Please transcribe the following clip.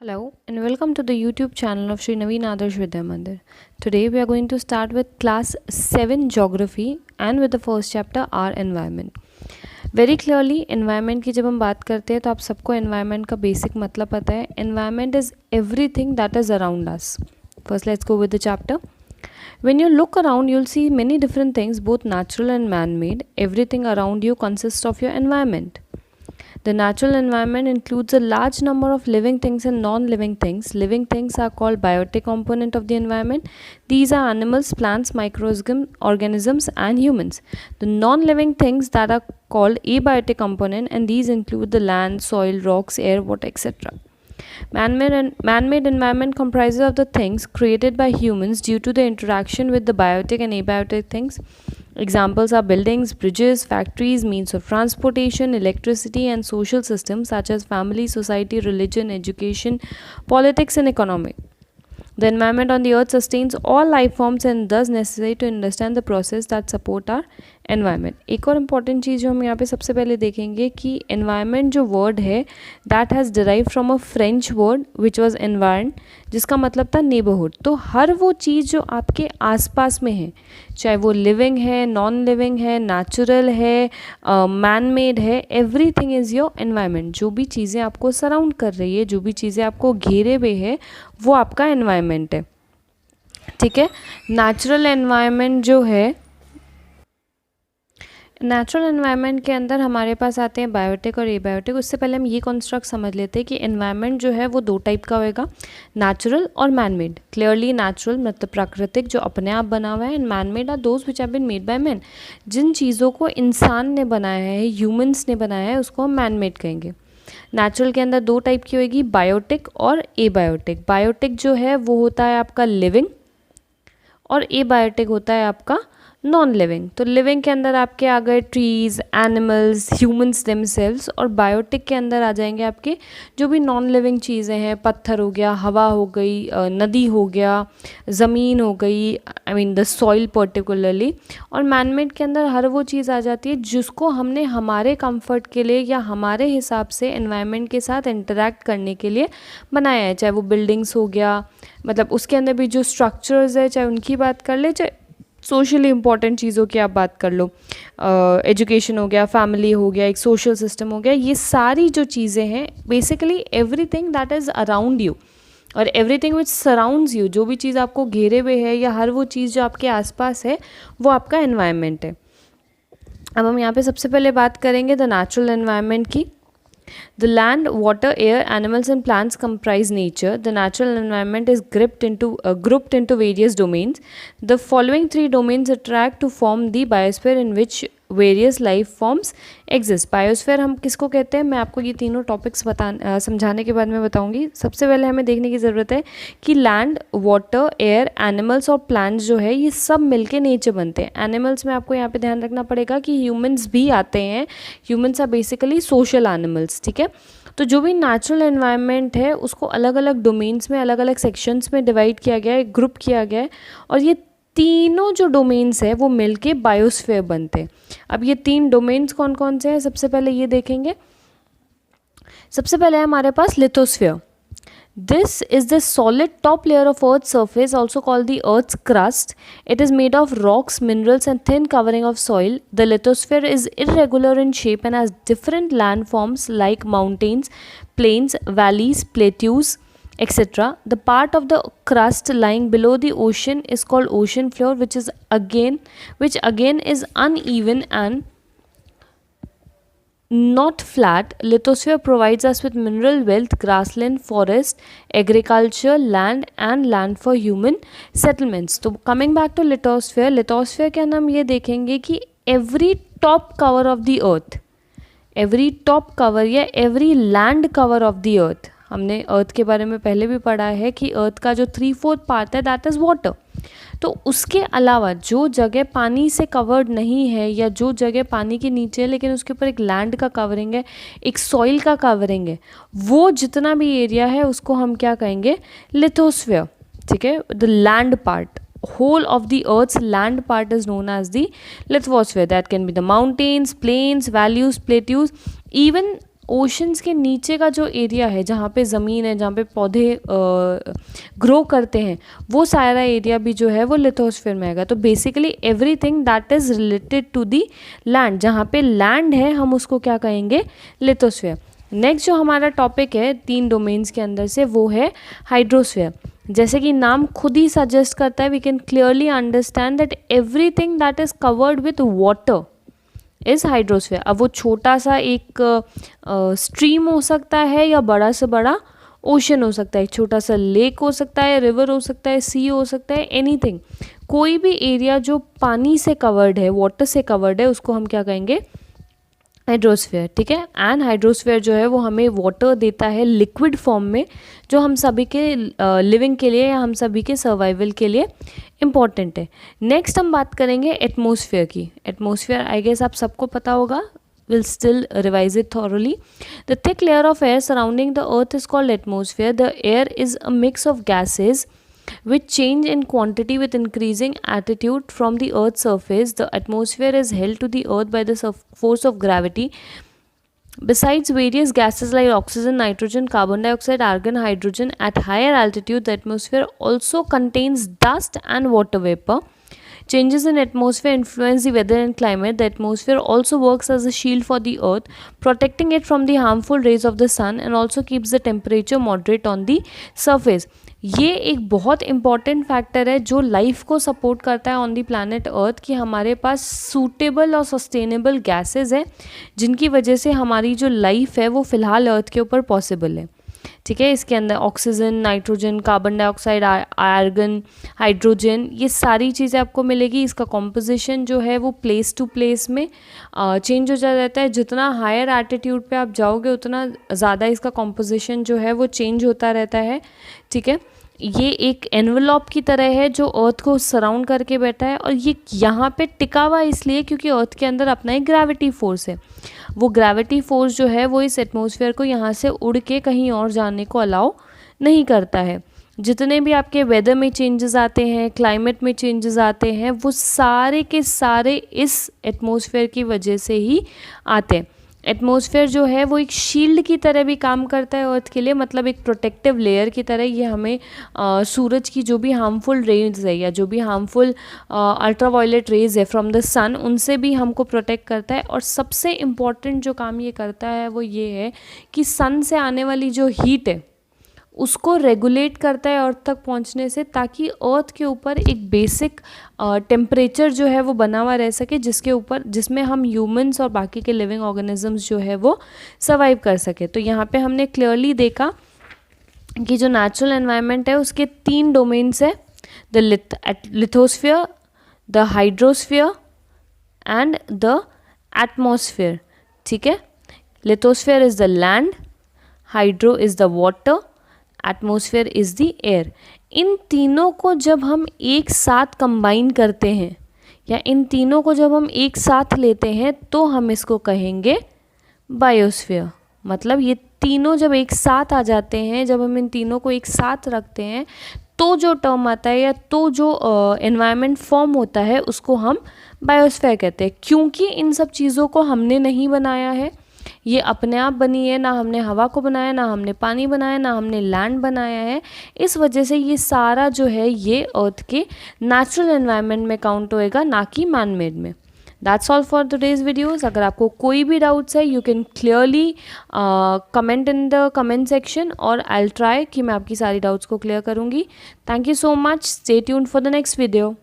Hello and welcome to the YouTube channel of Sri Naveen Adarsh Vidya Mandir. Today we are going to start with class 7 geography and with the first chapter our environment. Very clearly environment की जब हम बात करते हैं तो आप सबको environment का basic मतलब पता है. Environment is everything that is around us. First let's go with the chapter. When you look around you'll see many different things both natural and man-made. Everything around you consists of your environment. The natural environment includes a large number of living things and non-living things. Living things are called biotic component of the environment. These are animals, plants, microorganisms and humans. The non-living things that are called abiotic component, and these include the land, soil, rocks, air, water, etc. Man-made environment comprises of the things created by humans due to the interaction with the biotic and abiotic things. Examples are buildings, bridges, factories, means of transportation, electricity and social systems such as family, society, religion, education, politics and economy. The environment on the earth sustains all life forms and thus necessary to understand the process that support our environment. एक और important चीज़ जो हम यहाँ पे सबसे पहले देखेंगे कि environment जो word है that has derived from a French word which was environ, जिसका मतलब था neighborhood. तो हर वो चीज़ जो आपके आसपास में है, चाहे वो living है, non living है, natural है, man made है, everything is your environment. जो भी चीज़ें आपको surround कर रही है, जो भी चीज़ें आपको घेरे हुए है, वो आपका environment है. ठीक है. नेचुरल एनवायरनमेंट जो है, नेचुरल एनवायरनमेंट के अंदर हमारे पास आते हैं बायोटिक और एबायोटिक. उससे पहले हम ये कॉन्स्ट्रक्ट समझ लेते हैं कि एनवायरनमेंट जो है वो दो टाइप का होएगा, नेचुरल और मैनमेड. क्लियरली नेचुरल मतलब प्राकृतिक जो अपने आप बना हुआ है, and manmade are those which have been made by man. जिन चीज़ों को इंसान ने बनाया है, ह्यूमंस ने बनाया है, उसको हम मैनमेड कहेंगे. नेचुरल के अंदर दो टाइप की होएगी, बायोटिक और एबायोटिक. बायोटिक जो है वो होता है आपका लिविंग और एबायोटिक होता है आपका नॉन लिविंग. तो लिविंग के अंदर आपके आ गए ट्रीज, एनिमल्स, ह्यूमंस देमसेल्व्स, और बायोटिक के अंदर आ जाएंगे आपके जो भी नॉन लिविंग चीज़ें हैं, पत्थर हो गया, हवा हो गई, नदी हो गया, ज़मीन हो गई, I mean the soil particularly. और मैनमेड के अंदर हर वो चीज़ आ जाती है जिसको हमने हमारे कंफर्ट के लिए या हमारे हिसाब से एनवायरनमेंट के साथ इंटरेक्ट करने के लिए बनाया है. चाहे वो बिल्डिंग्स हो गया, मतलब उसके अंदर भी जो स्ट्रक्चर्स है, चाहे उनकी बात कर ले, चाहे सोशली इम्पॉर्टेंट चीज़ों की आप बात कर लो, एजुकेशन हो गया, फैमिली हो गया, एक सोशल सिस्टम हो गया, ये सारी जो चीज़ें हैं basically everything that is around you और एवरीथिंग विच सराउंड्स यू, जो भी चीज़ आपको घेरे हुए है या हर वो चीज़ जो आपके आसपास है, वो आपका एनवायरनमेंट है. अब हम यहाँ पे सबसे पहले बात करेंगे द नेचुरल एनवायरनमेंट की. The land, water, air, animals and plants comprise nature. The natural environment is grouped into various domains. The following three domains interact to form the biosphere in which various life forms exist. Biosphere हम किसको कहते हैं, मैं आपको ये तीनों topics समझाने के बाद में बताऊंगी. सबसे पहले हमें देखने की ज़रूरत है कि लैंड, वाटर, एयर, एनिमल्स और प्लांट्स जो है ये सब मिलके नेचर बनते हैं. एनिमल्स में आपको यहाँ पे ध्यान रखना पड़ेगा कि ह्यूमंस भी आते हैं. Humans are basically social animals. ठीक है. तो जो भी नेचुरल एनवायरनमेंट है उसको अलग अलग डोमेन्स में, अलग अलग सेक्शंस में डिवाइड किया गया है, ग्रुप किया गया है, और ये तीनों जो डोमेन्स है वो मिलके बायोस्फीयर बनते हैं. अब ये तीन डोमेन्स कौन कौन से हैं, सबसे पहले ये देखेंगे. सबसे पहले है हमारे पास lithosphere. This is the solid top layer of Earth's surface, also called the Earth's crust. It is made of rocks, minerals, and thin covering of soil. The lithosphere is irregular in shape and has different landforms like mountains, plains, valleys, plateaus, etc. The part of the crust lying below the ocean is called ocean floor, which again is uneven and not flat. Lithosphere provides us with mineral wealth, grassland, forest, agriculture, land and land for human settlements. तो coming back to lithosphere, lithosphere के अंदर हम ये देखेंगे कि every top cover of the earth, every top cover या every land cover of the earth, हमने अर्थ के बारे में पहले भी पढ़ा है कि अर्थ का जो 3/4 पार्ट है दैट इज़ वाटर. तो उसके अलावा जो जगह पानी से कवर्ड नहीं है या जो जगह पानी के नीचे है लेकिन उसके ऊपर एक लैंड का कवरिंग है, एक सॉइल का कवरिंग है, वो जितना भी एरिया है उसको हम क्या कहेंगे, लिथोस्फीयर. ठीक है. The land part, whole of the earth's land part is known as the lithosphere. That can be the mountains, plains, valleys, plateaus, even oceans के नीचे का जो एरिया है, जहाँ पे ज़मीन है, जहाँ पे पौधे ग्रो करते हैं, वो सारा एरिया भी जो है वो लिथोस्फीयर में आएगा। तो basically everything that is related to the land, जहाँ पे लैंड है हम उसको क्या कहेंगे, लिथोस्फीयर। नेक्स्ट जो हमारा टॉपिक है 3 डोमेन्स के अंदर से, वो है हाइड्रोस्फीयर। जैसे कि नाम खुद ही सजेस्ट करता है, we can clearly understand that everything that is covered with water is hydrosphere. अब वो छोटा सा एक स्ट्रीम हो सकता है या बड़ा से बड़ा ओशन हो सकता है, छोटा सा लेक हो सकता है, रिवर हो सकता है, सी हो सकता है, एनीथिंग, कोई भी एरिया जो पानी से कवर्ड है, वाटर से कवर्ड है, उसको हम क्या कहेंगे, हाइड्रोस्फीयर। ठीक है। एंड हाइड्रोस्फीयर जो है वो हमें वाटर देता है लिक्विड फॉर्म में, जो हम सभी के लिविंग के लिए या हम सभी के सर्वाइवल के लिए इम्पॉर्टेंट है। नेक्स्ट हम बात करेंगे एटमॉस्फेयर की। एटमॉस्फेयर आई गेस आप सबको पता होगा, will still revise it thoroughly. The thick layer of air surrounding the earth is called atmosphere. The air is a mix of gases which change in quantity with increasing altitude from the earth's surface. The atmosphere is held to the earth by the force of gravity. Besides various gases like oxygen, nitrogen, carbon dioxide, argon, hydrogen, at higher altitude the atmosphere also contains dust and water vapor. Changes in atmosphere influence the weather and climate. The atmosphere also works as a shield for the earth, protecting it from the harmful rays of the sun and also keeps the temperature moderate on the surface. ये एक बहुत important factor है जो life को support करता है on the planet अर्थ, कि हमारे पास सूटेबल और सस्टेनेबल गैसेस है जिनकी वजह से हमारी जो लाइफ है वो फ़िलहाल अर्थ के ऊपर पॉसिबल है। ठीक है। इसके अंदर oxygen, nitrogen, carbon dioxide, argon, hydrogen, ये सारी चीज़ें आपको मिलेगी। इसका कॉम्पोजिशन जो है वो प्लेस टू प्लेस में चेंज हो जाता रहता है। जितना हायर एल्टीट्यूड पे आप जाओगे उतना ज़्यादा इसका कॉम्पोजिशन जो है वो चेंज होता रहता है। ठीक है। ये एक एनवेलॉप की तरह है जो अर्थ को सराउंड करके बैठा है, और ये यहाँ पे टिका हुआ इसलिए क्योंकि अर्थ के अंदर अपना एक ग्रेविटी फोर्स है। वो ग्रेविटी फोर्स जो है वो इस एटमॉस्फेयर को यहाँ से उड़ के कहीं और जाने को अलाउ नहीं करता है। जितने भी आपके वेदर में चेंजेस आते हैं, क्लाइमेट में चेंजेस आते हैं, वो सारे के सारे इस एटमॉस्फेयर की वजह से ही आते हैं। एटमॉस्फेयर जो है वो एक शील्ड की तरह भी काम करता है अर्थ के लिए, मतलब एक प्रोटेक्टिव लेयर की तरह। ये हमें सूरज की जो भी हार्मफुल रेज है या जो भी हार्मफुल अल्ट्रावायलेट रेज है फ्रॉम द सन, उनसे भी हमको प्रोटेक्ट करता है। और सबसे इम्पॉर्टेंट जो काम ये करता है वो ये है कि सन से आने वाली जो हीट है उसको रेगुलेट करता है अर्थ तक पहुंचने से, ताकि अर्थ के ऊपर एक बेसिक टेम्परेचर जो है वो बना हुआ रह सके, जिसमें हम ह्यूमंस और बाकी के लिविंग ऑर्गेनिजम्स जो है वो सर्वाइव कर सके। तो यहाँ पे हमने क्लियरली देखा कि जो नेचुरल एनवायरनमेंट है उसके 3 डोमेन्स है, the lithosphere, the hydrosphere and the atmosphere. ठीक है। Lithosphere is the land, hydro is the water, atmosphere is the air. इन तीनों को जब हम एक साथ कंबाइन करते हैं या इन तीनों को जब हम एक साथ लेते हैं तो हम इसको कहेंगे बायोस्फीयर। मतलब ये तीनों जब एक साथ आ जाते हैं, जब हम इन तीनों को एक साथ रखते हैं तो जो टर्म आता है या तो जो एनवायरनमेंट फॉर्म होता है उसको हम बायोस्फीयर कहते हैं। क्योंकि इन सब चीज़ों को हमने नहीं बनाया है, ये अपने आप बनी है, ना हमने हवा को बनाया, ना हमने पानी बनाया, ना हमने लैंड बनाया है। इस वजह से ये सारा जो है ये अर्थ के नेचुरल एनवायरनमेंट में काउंट होएगा, ना कि मैन मेड में। That's all for today's videos. अगर आपको कोई भी डाउट्स है you can clearly comment in the comment section, और आई विल ट्राई कि मैं आपकी सारी डाउट्स को क्लियर करूँगी। Thank you so much. Stay tuned for the next video.